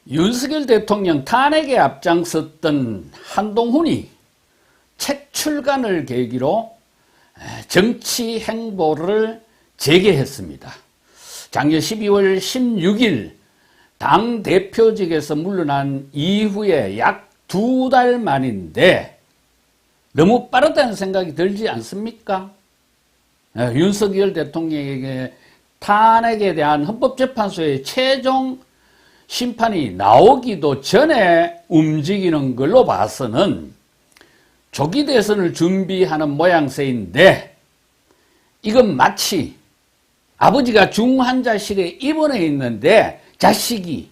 윤석열 대통령 탄핵에 앞장섰던 한동훈이 책 출간을 계기로 정치 행보를 재개했습니다. 작년 12월 16일 당대표직에서 물러난 이후에 약 2달 만인데 너무 빠르다는 생각이 들지 않습니까? 윤석열 대통령에게 탄핵에 대한 헌법재판소의 최종 심판이 나오기도 전에 움직이는 걸로 봐서는 조기 대선을 준비하는 모양새인데, 이건 마치 아버지가 중환자실에 입원해 있는데 자식이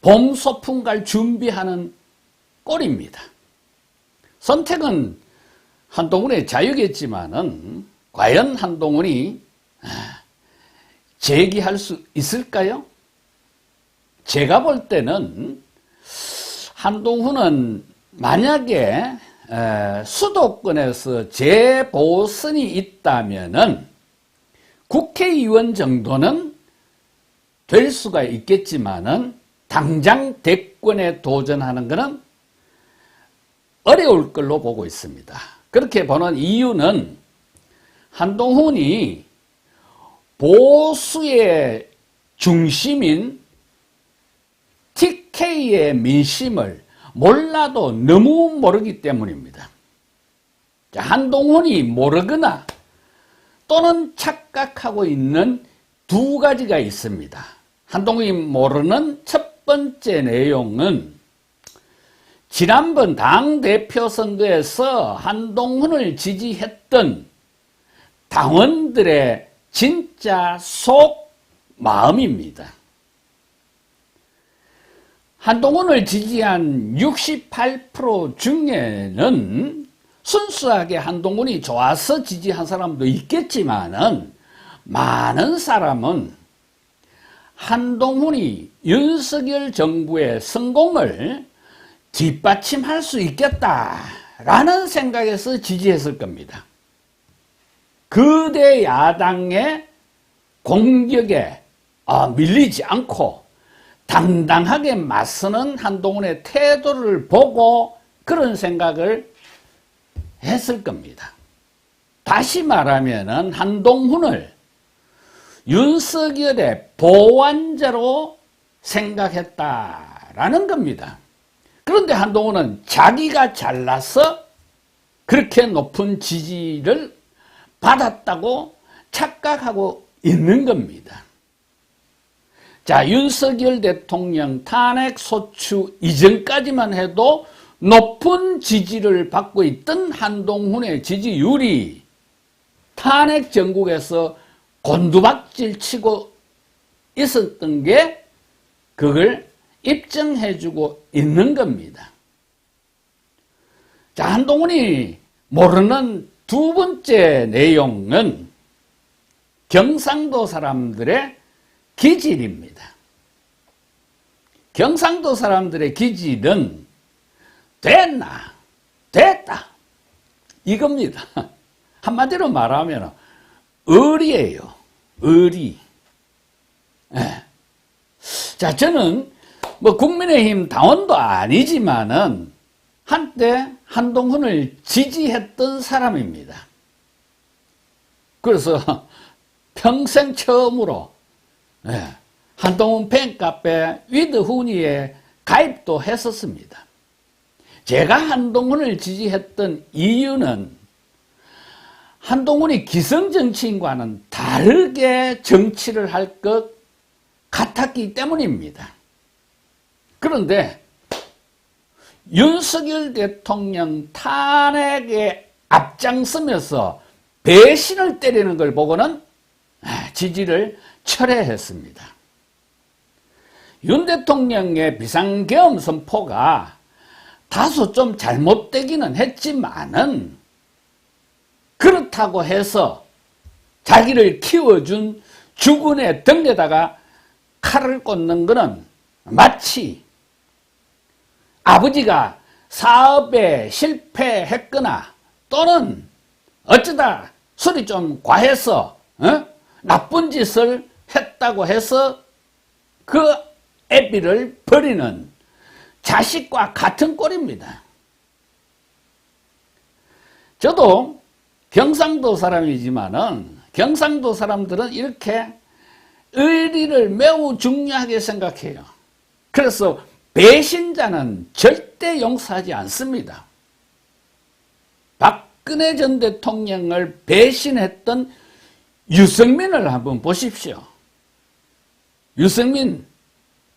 봄 소풍 갈 준비하는 꼴입니다. 선택은 한동훈의 자유겠지만은 과연 한동훈이 재기할 수 있을까요? 제가 볼 때는 한동훈은 만약에 수도권에서 재보선이 있다면은 국회의원 정도는 될 수가 있겠지만은 당장 대권에 도전하는 것은 어려울 걸로 보고 있습니다. 그렇게 보는 이유는 한동훈이 보수의 중심인 TK의 민심을 몰라도 너무 모르기 때문입니다. 한동훈이 모르거나 또는 착각하고 있는 두 가지가 있습니다. 한동훈이 모르는 첫 번째 내용은 지난번 당대표 선거에서 한동훈을 지지했던 당원들의 진짜 속 마음입니다. 한동훈을 지지한 68% 중에는 순수하게 한동훈이 좋아서 지지한 사람도 있겠지만은 많은 사람은 한동훈이 윤석열 정부의 성공을 뒷받침할 수 있겠다라는 생각에서 지지했을 겁니다. 거대 야당의 공격에 밀리지 않고 당당하게 맞서는 한동훈의 태도를 보고 그런 생각을 했을 겁니다. 다시 말하면 한동훈을 윤석열의 보완자로 생각했다라는 겁니다. 그런데 한동훈은 자기가 잘나서 그렇게 높은 지지를 받았다고 착각하고 있는 겁니다. 자, 윤석열 대통령 탄핵 소추 이전까지만 해도 높은 지지를 받고 있던 한동훈의 지지율이 탄핵 전국에서 곤두박질 치고 있었던 게 그걸 입증해주고 있는 겁니다. 자, 한동훈이 모르는 두 번째 내용은 경상도 사람들의 기질입니다. 경상도 사람들의 기질은 됐나? 됐다. 이겁니다. 한마디로 말하면 의리예요. 의리. 네. 자, 저는 국민의힘 당원도 아니지만은 한때 한동훈을 지지했던 사람입니다. 그래서 평생 처음으로 한동훈 팬카페 위드훈이에 가입도 했었습니다. 제가 한동훈을 지지했던 이유는 한동훈이 기성정치인과는 다르게 정치를 할 것 같았기 때문입니다. 그런데 윤석열 대통령 탄핵에 앞장서면서 배신을 때리는 걸 보고는 지지를 철회했습니다. 윤 대통령의 비상계엄 선포가 다소 좀 잘못되기는 했지만은 그렇다고 해서 자기를 키워준 주군의 등에다가 칼을 꽂는 것은 마치 아버지가 사업에 실패했거나 또는 어쩌다 술이 좀 과해서 나쁜 짓을 했다고 해서 그 애비를 버리는 자식과 같은 꼴입니다. 저도 경상도 사람이지만은 경상도 사람들은 이렇게 의리를 매우 중요하게 생각해요. 그래서 배신자는 절대 용서하지 않습니다. 박근혜 전 대통령을 배신했던 유승민을 한번 보십시오. 유승민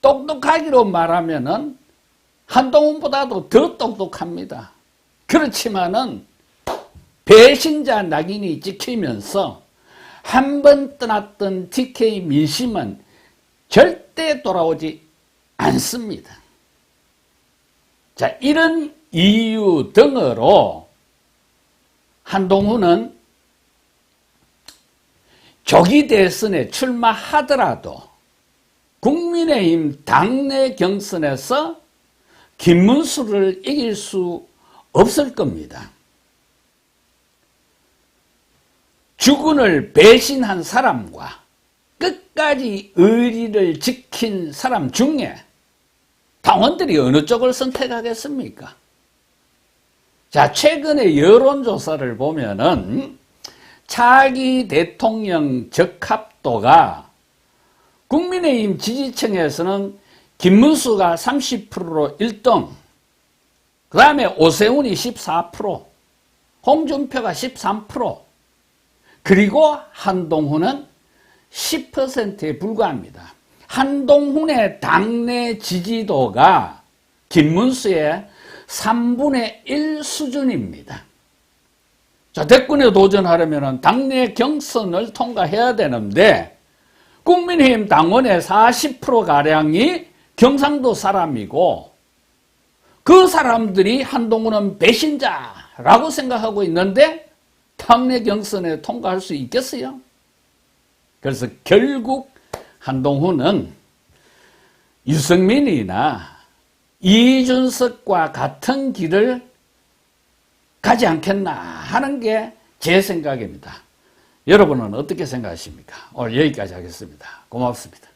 똑똑하기로 말하면은 한동훈보다도 더 똑똑합니다. 그렇지만은 배신자 낙인이 찍히면서 한 번 떠났던 TK 민심은 절대 돌아오지 않습니다. 자, 이런 이유 등으로 한동훈은 조기 대선에 출마하더라도 국민의힘 당내 경선에서 김문수를 이길 수 없을 겁니다. 주군을 배신한 사람과 끝까지 의리를 지킨 사람 중에 당원들이 어느 쪽을 선택하겠습니까? 자, 최근에 여론조사를 보면은 차기 대통령 적합도가 국민의힘 지지층에서는 김문수가 30%로 1등, 그 다음에 오세훈이 14%, 홍준표가 13%, 그리고 한동훈은 10%에 불과합니다. 한동훈의 당내 지지도가 김문수의 3분의 1 수준입니다. 자, 대권에 도전하려면 당내 경선을 통과해야 되는데 국민의힘 당원의 40%가량이 경상도 사람이고 그 사람들이 한동훈은 배신자라고 생각하고 있는데 당내 경선에 통과할 수 있겠어요? 그래서 결국 한동훈은 유승민이나 이준석과 같은 길을 가지 않겠나 하는 게 제 생각입니다. 여러분은 어떻게 생각하십니까? 오늘 여기까지 하겠습니다. 고맙습니다.